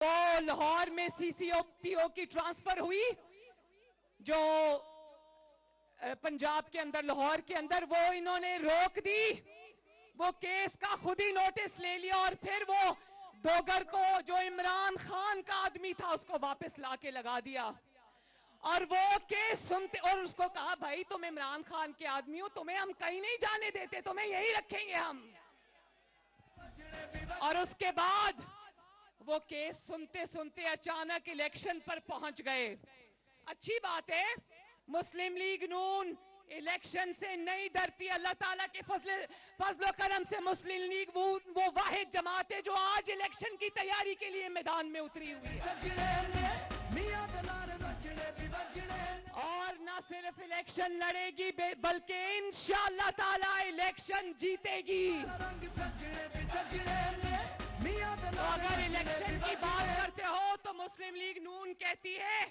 तो लाहौर में सीसीपीओ की ट्रांसफर हुई, जो पंजाब के अंदर लाहौर के अंदर, वो इन्होंने रोक दी। वो केस का खुद ही नोटिस ले लिया और फिर वो डोगर को, जो इमरान खान का आदमी था, उसको वापस लाके लगा दिया। और वो केस सुनते और उसको कहा, भाई तुम इमरान खान के आदमी हो, तुम्हें हम कहीं नहीं जाने देते, तुम्हें यही रखेंगे हम। और उसके बाद वो केस सुनते सुनते अचानक इलेक्शन पर पहुंच गए। अच्छी बात है, मुस्लिम लीग नून इलेक्शन से नहीं डरती। अल्लाह ताला के फजलो करम से मुस्लिम लीग वो वाहिद जमात है जो आज इलेक्शन की तैयारी के लिए मैदान में उतरी हुई है। और न सिर्फ इलेक्शन लड़ेगी बल्कि इंशाअल्लाह ताला इलेक्शन जीतेगी। तो अगर इलेक्शन की बात करते हो तो मुस्लिम लीग नून कहती है,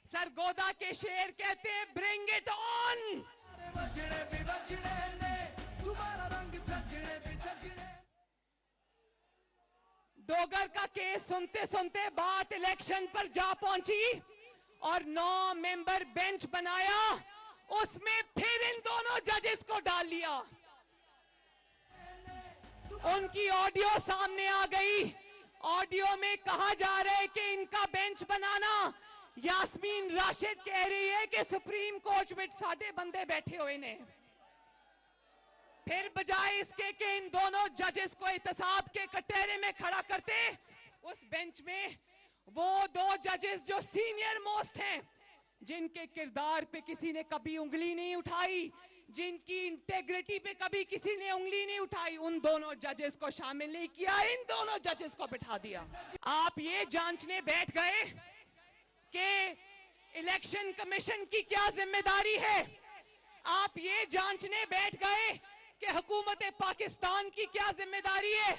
सरगोदा के शेर कहते हैं, ब्रिंग इट ऑन। डोगर का केस सुनते सुनते बात इलेक्शन पर जा पहुंची और 9 मेंबर बेंच बनाया, उसमें फिर इन दोनों जजेस को डाल लिया। उनकी ऑडियो सामने आ गई। ऑडियो में कहा जा रहा है कि इनका बेंच बनाना, यास्मीन राशिद कह रही है कि सुप्रीम कोर्ट में 6 बंदे बैठे हुए ने। फिर बजाय इसके कि इन दोनों जजेस को एहतसाब के कटहरे में खड़ा करते, उस बेंच में वो 2 जजेस जो सीनियर मोस्ट हैं, जिनके किरदार पे किसी ने कभी उंगली नहीं उठाई, जिनकी इंटेग्रिटी पे कभी किसी ने उंगली नहीं उठाई, उन दोनों जजेस को शामिल नहीं किया, इन दोनों जजेस को बिठा दिया। आप ये जांचने बैठ गए कि इलेक्शन कमीशन की क्या जिम्मेदारी है। आप ये जांचने बैठ गए कि हुकूमत पाकिस्तान की क्या जिम्मेदारी है।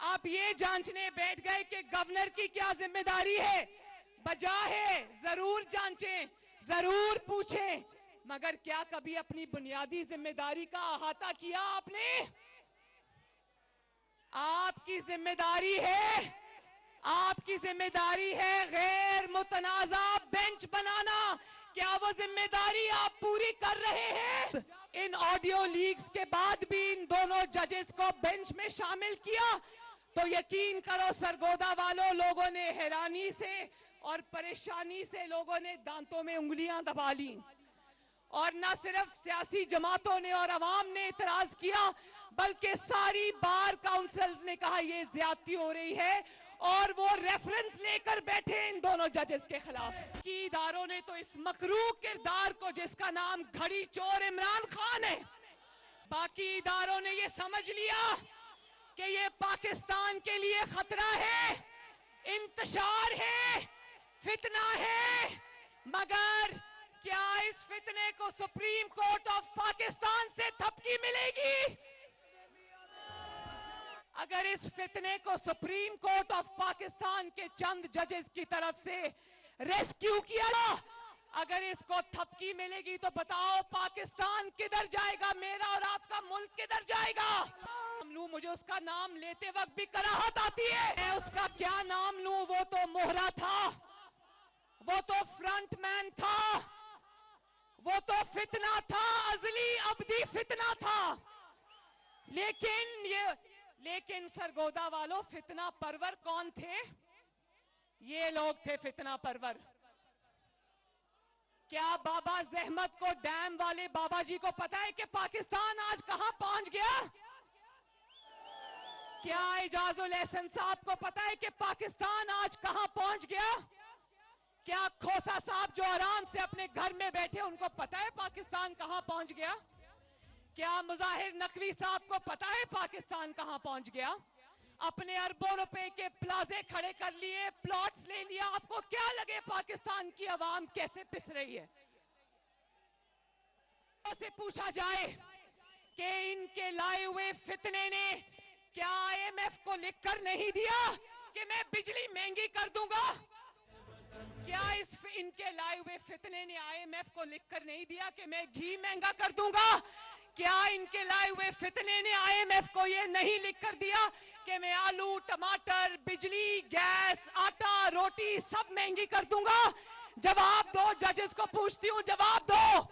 आप ये जांचने बैठ गए कि गवर्नर की क्या जिम्मेदारी है। बजाय जरूर जांचें, जरूर पूछें, मगर क्या कभी अपनी बुनियादी जिम्मेदारी का अहाता किया आपने? आपकी जिम्मेदारी है गैर मुतनाज़ा बेंच बनाना। क्या वो जिम्मेदारी आप पूरी कर रहे हैं? इन ऑडियो लीक्स के बाद भी इन दोनों जजेस को बेंच में शामिल किया तो यकीन करो सरगोदा वालों, लोगों ने हैरानी से और परेशानी से लोगों ने दांतों में उंगलियां दबा ली। और न सिर्फ सियासी जमातों ने और अवाम ने इतराज किया, बल्कि सारी बार काउंसिल्स ने कहा यह ज्यादती हो रही है और वो रेफरेंस लेकर बैठे इन दोनों जजेस के खिलाफ। की इदारों ने तो इस मकरूह किरदार को, जिसका नाम घड़ी चोर इमरान खान है, बाकी इदारों ने ये समझ लिया कि ये पाकिस्तान के लिए खतरा है, इंतशार है, फितना है। मगर क्या इस फितने को सुप्रीम कोर्ट ऑफ पाकिस्तान से थपकी मिलेगी? अगर इस फितने को सुप्रीम कोर्ट ऑफ पाकिस्तान के चंद जजेस की तरफ से रेस्क्यू किया, अगर इसको थपकी मिलेगी तो बताओ पाकिस्तान किधर जाएगा? मेरा और आपका मुल्क किधर जाएगा? मुझे उसका नाम लेते वक्त भी कराहत आती है। मैं उसका क्या नाम लूं? वो तो मोहरा था, वो तो फ्रंटमैन था, वो तो फितना था, अजली अबदी फितना था। लेकिन सरगोदा वालों, फितना परवर कौन थे? ये लोग थे फितना परवर। क्या बाबा जहमत को, डैम वाले बाबा जी को पता है कि पाकिस्तान आज कहां पहुंच गया? क्या इजाजुल एहसन साहब को पता है कि पाकिस्तान आज कहां पहुंच गया? क्या खोसा साहब जो आराम से अपने घर में बैठे, उनको पता है पाकिस्तान कहां पहुंच गया? क्या मुजाहिर नकवी साहब को पता है पाकिस्तान कहां पहुंच गया? अपने अरबों रुपए के प्लाजे खड़े कर लिए, प्लॉट्स ले लिया। आपको क्या लगे पाकिस्तान की आवाम कैसे पिस रही है? से पूछा जाए कि इनके लाए हुए फितने ने क्या IMF को लिखकर नहीं दिया कि मैं बिजली महंगी कर दूंगा? क्या इनके लाए हुए फितने ने IMF को लिखकर नहीं दिया कि मैं घी महंगा कर दूंगा? क्या इनके लाए हुए फितने ने IMF को ये नहीं लिख कर दिया कि मैं आलू, टमाटर, बिजली, गैस, आटा, रोटी सब महंगी कर दूंगा? जवाब दो, जजेस को पूछती हूं, जवाब दो।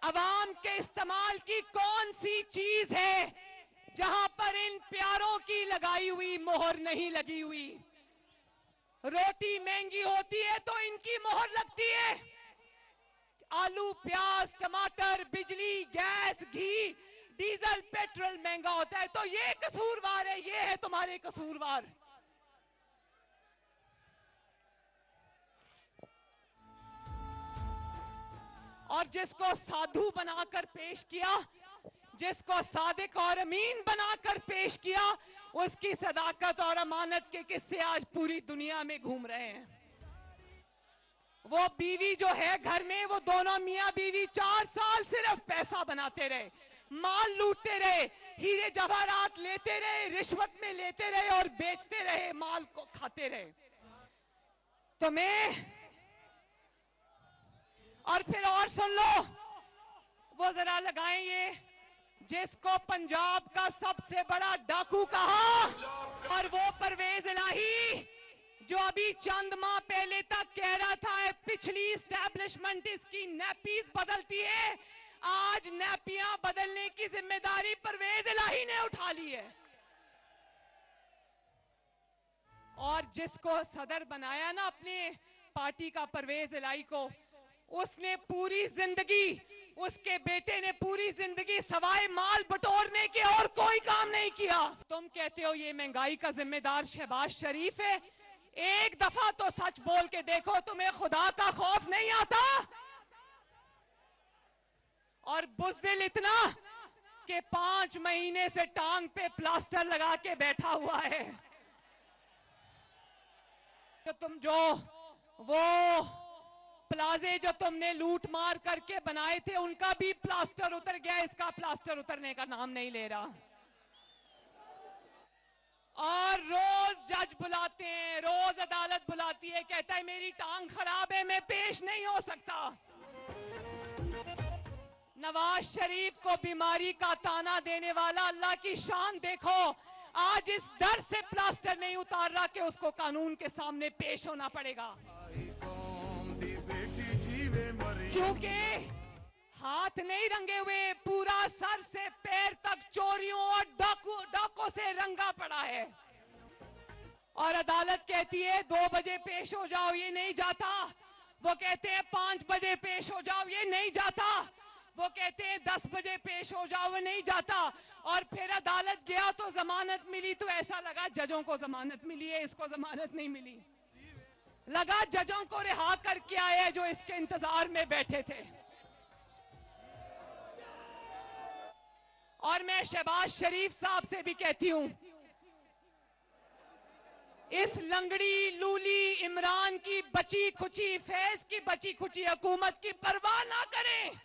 अवाम के इस्तेमाल की कौन सी चीज है जहां पर इन प्यारों की लगाई हुई मोहर नहीं लगी हुई? रोटी महंगी होती है तो इनकी मोहर लगती है। आलू, प्याज, टमाटर, बिजली, गैस, घी, डीजल, पेट्रोल महंगा होता है तो ये कसूरवार है, ये है तुम्हारे कसूरवार। और जिसको साधु बनाकर पेश किया, जिसको सादिक और अमीन बनाकर पेश किया, उसकी सदाकत और अमानत के किस्से आज पूरी दुनिया में घूम रहे हैं। वो बीवी जो है घर में, वो दोनों मियां बीवी 4 साल सिर्फ पैसा बनाते रहे, माल लूटते रहे, हीरे जवाहरात लेते रहे, रिश्वत में लेते रहे और बेचते रहे, माल को खाते रहे। तो मैं और फिर और सुन लो, वो जरा लगाएं ये, जिसको पंजाब का सबसे बड़ा डाकू कहा, और वो परवेज इलाही जो अभी चंद माह पहले तक कह रहा था पिछली एस्टैब्लिशमेंट इसकी नैपीज बदलती है, आज नैपियां बदलने की जिम्मेदारी परवेज इलाही ने उठा ली है। और जिसको सदर बनाया ना अपने पार्टी का, परवेज इलाही को, उसने पूरी जिंदगी, उसके बेटे ने पूरी जिंदगी सवाए माल बटोरने के और कोई काम नहीं किया। तुम कहते हो ये महंगाई का जिम्मेदार शहबाज शरीफ है। एक दफा तो सच बोल के देखो, तुम्हें खुदा का खौफ नहीं आता? और बुज़दिल इतना कि 5 महीने से टांग पे प्लास्टर लगा के बैठा हुआ है। तो तुम जो वो प्लाजे जो तुमने लूट मार करके बनाए थे, उनका भी प्लास्टर उतर गया, इसका प्लास्टर उतरने का नाम नहीं ले रहा। और रोज जज बुलाते हैं, रोज अदालत बुलाती है, कहता है मेरी टांग खराब है, मैं पेश नहीं हो सकता। नवाज शरीफ को बीमारी का ताना देने वाला, अल्लाह की शान देखो, आज इस डर से प्लास्टर नहीं उतार रहा कि उसको कानून के सामने पेश होना पड़ेगा, क्योंकि हाथ नहीं रंगे हुए, पूरा सर से पैर तक चोरियों और डाकों से रंगा पड़ा है। और अदालत कहती है 2 बजे पेश हो जाओ, ये नहीं जाता। वो कहते हैं 5 बजे पेश हो जाओ, ये नहीं जाता। वो कहते हैं 10 बजे पेश हो जाओ, वो नहीं जाता। और फिर अदालत गया तो जमानत मिली, तो ऐसा लगा जजों को जमानत मिली है, इसको जमानत नहीं मिली। लगा जजों को रिहा करके आए जो इसके इंतजार में बैठे थे। और मैं शहबाज शरीफ साहब से भी कहती हूं, इस लंगड़ी लूली इमरान की बची खुची, फैज की बची खुची हुकूमत की परवाह ना करें।